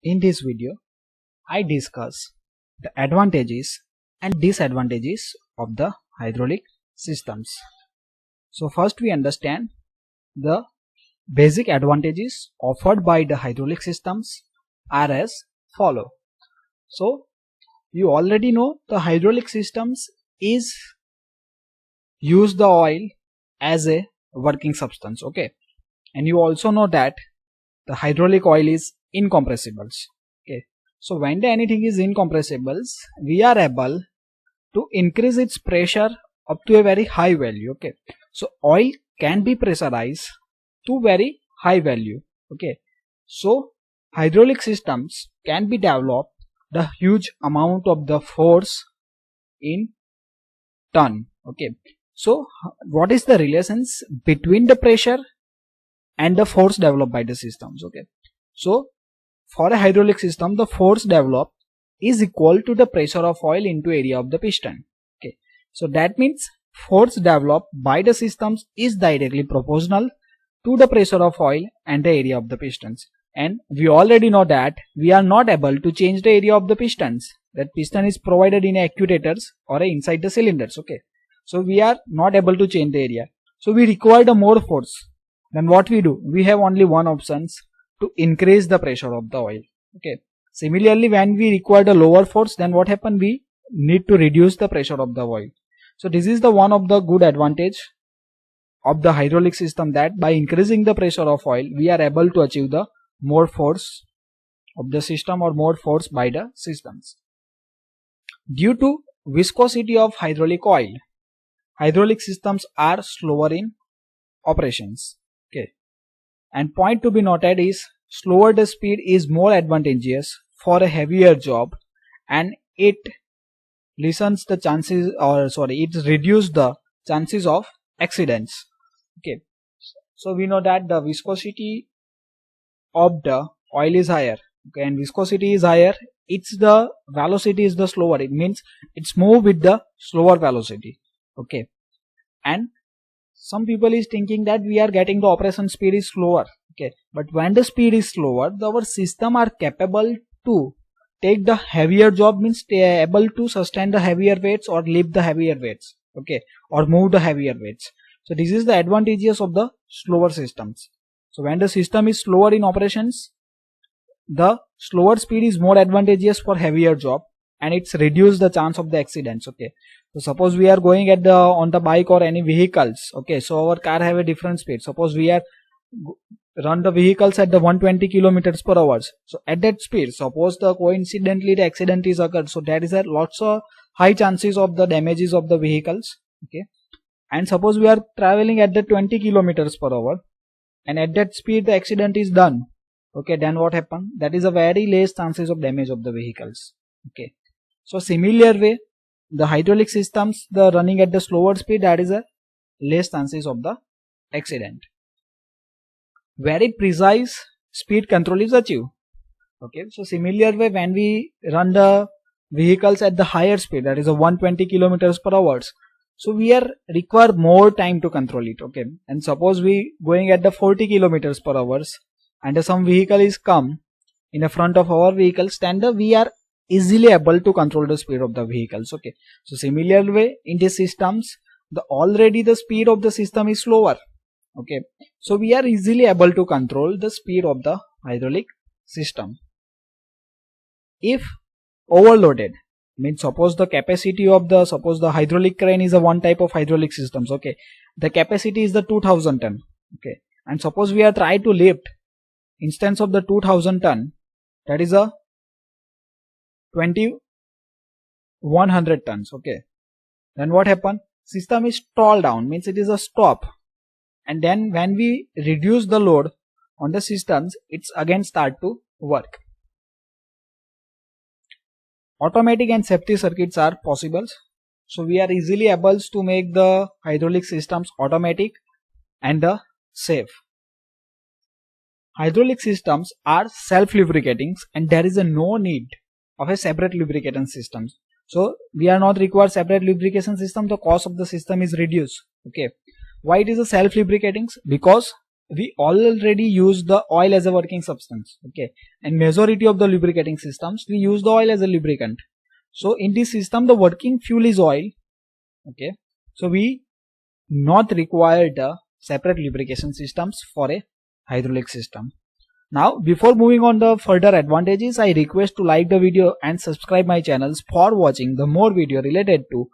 In this video, I discuss the advantages and disadvantages of the hydraulic systems. So first we understand the basic advantages offered by the hydraulic systems are as follow. So you already know the hydraulic systems is use the oil as a working substance, okay, and you also know that the hydraulic oil is incompressibles, okay. So when anything is incompressibles, we are able to increase its pressure up to a very high value, okay. So oil can be pressurized to very high value, okay. So hydraulic systems can be developed the huge amount of the force in ton, okay. So what is the relations between the pressure and the force developed by the systems, okay. So for a hydraulic system, the force developed is equal to the pressure of oil into area of the piston, okay. So that means force developed by the systems is directly proportional to the pressure of oil and the area of the pistons. And we already know that we are not able to change the area of the pistons. That piston is provided in actuators or inside the cylinders, okay. So we are not able to change the area. So we require the more force. Then what we do? We have only one option to increase the pressure of the oil, okay. Similarly, when we require the lower force, then what happen? We need to reduce the pressure of the oil. So this is the one of the good advantage of the hydraulic system, that by increasing the pressure of oil, we are able to achieve the more force of the system or more force by the systems. Due to viscosity of hydraulic oil, hydraulic systems are slower in operations, okay. And point to be noted is slower the speed is more advantageous for a heavier job, and it lessens the chances, it reduces the chances of accidents, okay. So we know that the viscosity of the oil is higher, okay, and viscosity is higher, it's the velocity is the slower, it means it's move with the slower velocity, okay. And some people is thinking that we are getting the operation speed is slower, okay, but when the speed is slower, our system are capable to take the heavier job, means they are able to sustain the heavier weights or lift the heavier weights, okay, or move the heavier weights. So this is the advantages of the slower systems. So when the system is slower in operations, the slower speed is more advantageous for heavier job, and it's reduce the chance of the accidents, okay. So suppose we are going at the on the bike or any vehicles, okay, so our car have a different speed. Suppose we are run the vehicles at the 120 kilometers per hour. So at that speed, suppose the coincidentally the accident is occurred, so there is a lots of high chances of the damages of the vehicles, okay. And suppose we are traveling at the 20 kilometers per hour, and at that speed the accident is done, okay, then what happen? That is a very less chances of damage of the vehicles, okay. So similar way, the hydraulic systems, the running at the slower speed, that is a less chances of the accident. Very precise speed control is achieved, okay. So similar way, when we run the vehicles at the higher speed, that is a 120 kilometers per hour, so we are require more time to control it, okay. And suppose we going at the 40 kilometers per hour, and some vehicle is come in the front of our vehicles, then we are easily able to control the speed of the vehicles, okay. So similar way, in the systems, already the speed of the system is slower, okay. So we are easily able to control the speed of the hydraulic system. If overloaded, means suppose the capacity of the, suppose the hydraulic crane is a one type of hydraulic systems, okay, the capacity is the 2000 ton, okay, and suppose we are trying to lift instance of the 2000 ton, that is a 2100 tons, okay. Then what happen? System is stalled down, means it is a stop, and then when we reduce the load on the systems, it's again start to work. Automatic and safety circuits are possible, so we are easily able to make the hydraulic systems automatic and safe. Hydraulic systems are self-lubricating, and there is no need of a separate lubrication system. So we are not require separate lubrication system, the cost of the system is reduced, okay. Why it is a self-lubricating? Because we already use the oil as a working substance, okay, and majority of the lubricating systems we use the oil as a lubricant. So in this system the working fuel is oil, okay, so we not require the separate lubrication systems for a hydraulic system. Now before moving on the further advantages, I request to like the video and subscribe my channels for watching the more video related to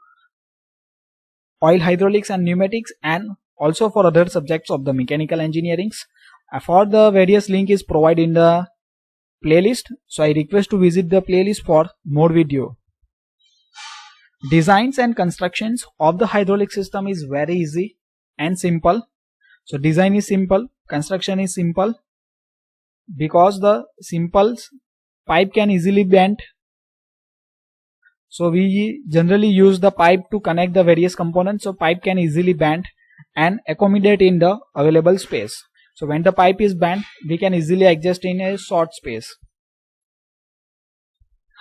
oil, hydraulics and pneumatics, and also for other subjects of the mechanical engineering. For the various link is provided in the playlist, so I request to visit the playlist for more video. Designs and constructions of the hydraulic system is very easy and simple. So design is simple, construction is simple, because the simple pipe can easily bend. So we generally use the pipe to connect the various components, so pipe can easily bend and accommodate in the available space. So when the pipe is bent, we can easily adjust in a short space.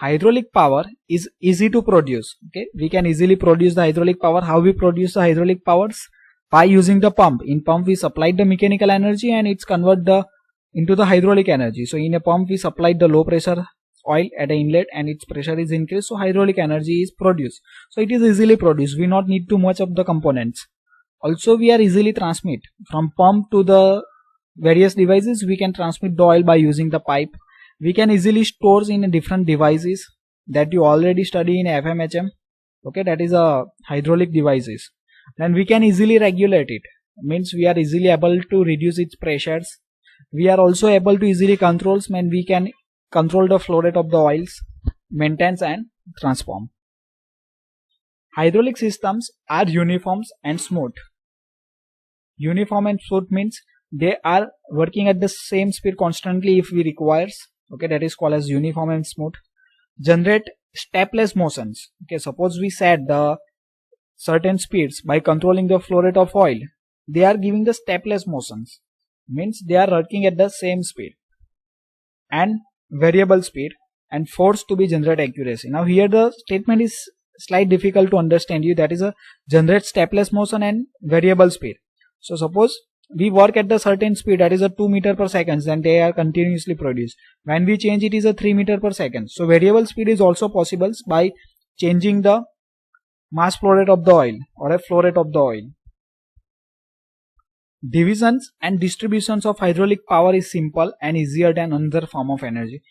Hydraulic power is easy to produce, okay, we can easily produce the hydraulic power. How we produce the hydraulic powers? By using the pump. In pump we supplied the mechanical energy and it's converted into the hydraulic energy. So in a pump we supplied the low pressure oil at the inlet and its pressure is increased, so hydraulic energy is produced. So it is easily produced, we not need too much of the components. Also we are easily transmit from pump to the various devices. We can transmit the oil by using the pipe. We can easily store in different devices that you already study in FMHM, okay, that is a hydraulic devices. Then we can easily regulate it, means we are easily able to reduce its pressures. We are also able to easily control, when we can control the flow rate of the oils, maintenance and transform. Hydraulic systems are uniform and smooth. Uniform and smooth means they are working at the same speed constantly if we requires, okay, that is called as uniform and smooth. Generate stepless motions, okay, suppose we set the certain speeds by controlling the flow rate of oil, they are giving the stepless motions, means they are working at the same speed and variable speed, and force to be generate accuracy. Now here the statement is slightly difficult to understand you, that is a generate stepless motion and variable speed. So suppose we work at the certain speed, that is a 2 meter per second, then they are continuously produced. When we change it is a 3 meter per second. So variable speed is also possible by changing the mass flow rate of the oil or a flow rate of the oil. Divisions and distributions of hydraulic power is simple and easier than another form of energy.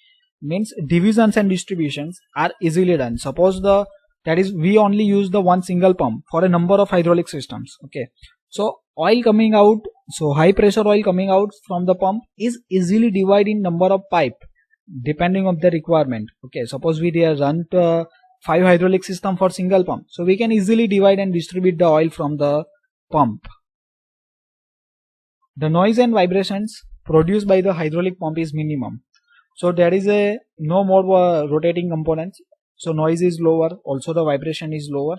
Means divisions and distributions are easily done. Suppose that is we only use the one single pump for a number of hydraulic systems, okay. So oil coming out, so high pressure oil coming out from the pump is easily divided in number of pipe depending on the requirement, okay. Suppose we run 5 hydraulic system for single pump, so we can easily divide and distribute the oil from the pump. The noise and vibrations produced by the hydraulic pump is minimum, so there is no more rotating components, so noise is lower, also the vibration is lower.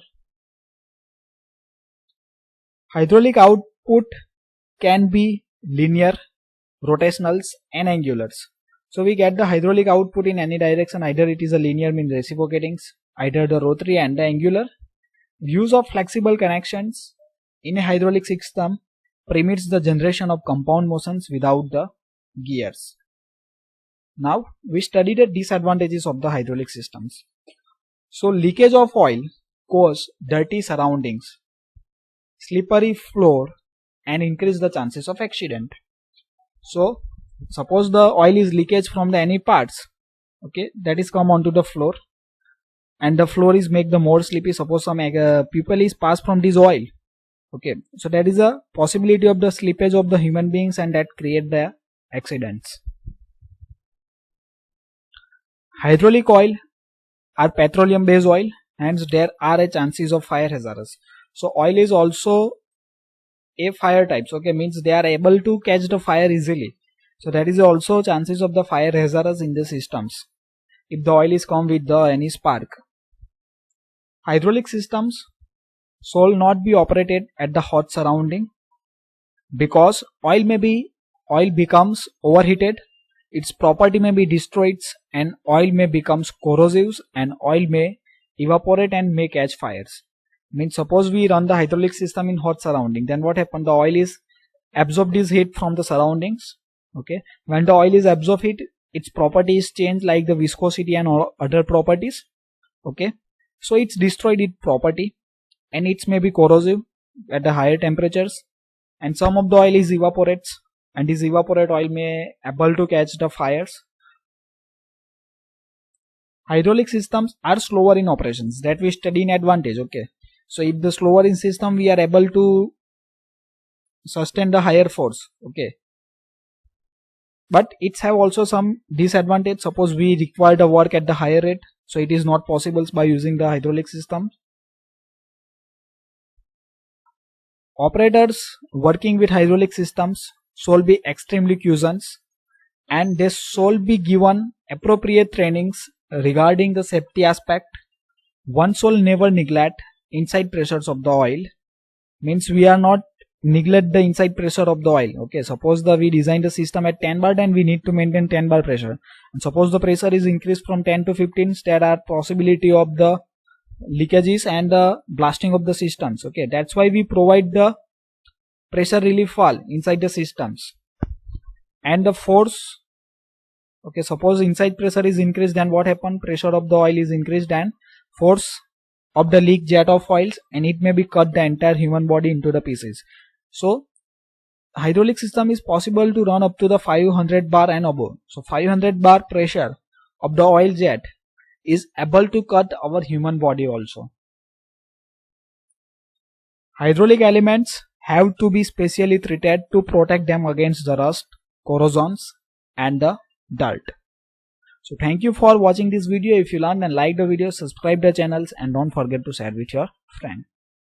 Hydraulic output can be linear, rotationals and angulars. So we get the hydraulic output in any direction, either it is a linear means reciprocating, either the rotary and the angular. Use of flexible connections in a hydraulic system permits the generation of compound motions without the gears. Now we study the disadvantages of the hydraulic systems. So leakage of oil cause dirty surroundings, slippery floor and increase the chances of accident. So suppose the oil is leakage from the any parts, okay, that is come onto the floor, and the floor is make the more sleepy. Suppose some people is passed from this oil, okay, so that is a possibility of the slippage of the human beings and that create the accidents. Hydraulic oil are petroleum based oil, hence there are a chances of fire hazards. So oil is also a fire types, okay, means they are able to catch the fire easily, so that is also chances of the fire hazards in the systems if the oil is come with any spark. Hydraulic systems shall not be operated at the hot surrounding, because oil becomes overheated, its property may be destroyed, and oil may becomes corrosive, and oil may evaporate and may catch fires. Means suppose we run the hydraulic system in hot surrounding, then what happens, the oil is absorb this heat from the surroundings. Okay, when the oil is absorb heat, its properties change like the viscosity and other properties. Okay, so it's destroyed its property, and it may be corrosive at the higher temperatures, and some of the oil is evaporates, and this evaporate oil may able to catch the fires. Hydraulic systems are slower in operations, that we study in advantage. Okay, so if the slower in system, we are able to sustain the higher force. Okay, but it's have also some disadvantage. Suppose we require the work at the higher rate, so it is not possible by using the hydraulic system. Operators working with hydraulic systems should be extremely cautious, and they should be given appropriate trainings regarding the safety aspect. One should never neglect inside pressures of the oil. Means we are not neglect the inside pressure of the oil. Okay, suppose we design the system at 10 bar, and we need to maintain 10 bar pressure, and suppose the pressure is increased from 10 to 15, there are possibility of the leakages and the blasting of the systems. Okay, that's why we provide the pressure relief valve inside the systems. And the force, okay, suppose inside pressure is increased, then what happen? Pressure of the oil is increased and force of the leak jet of oils, and it may be cut the entire human body into the pieces. So hydraulic system is possible to run up to the 500 bar and above. So 500 bar pressure of the oil jet is able to cut our human body also. Hydraulic elements have to be specially treated to protect them against the rust, corrosions and the dirt. So thank you for watching this video. If you learned and liked the video, subscribe the channels and don't forget to share with your friends.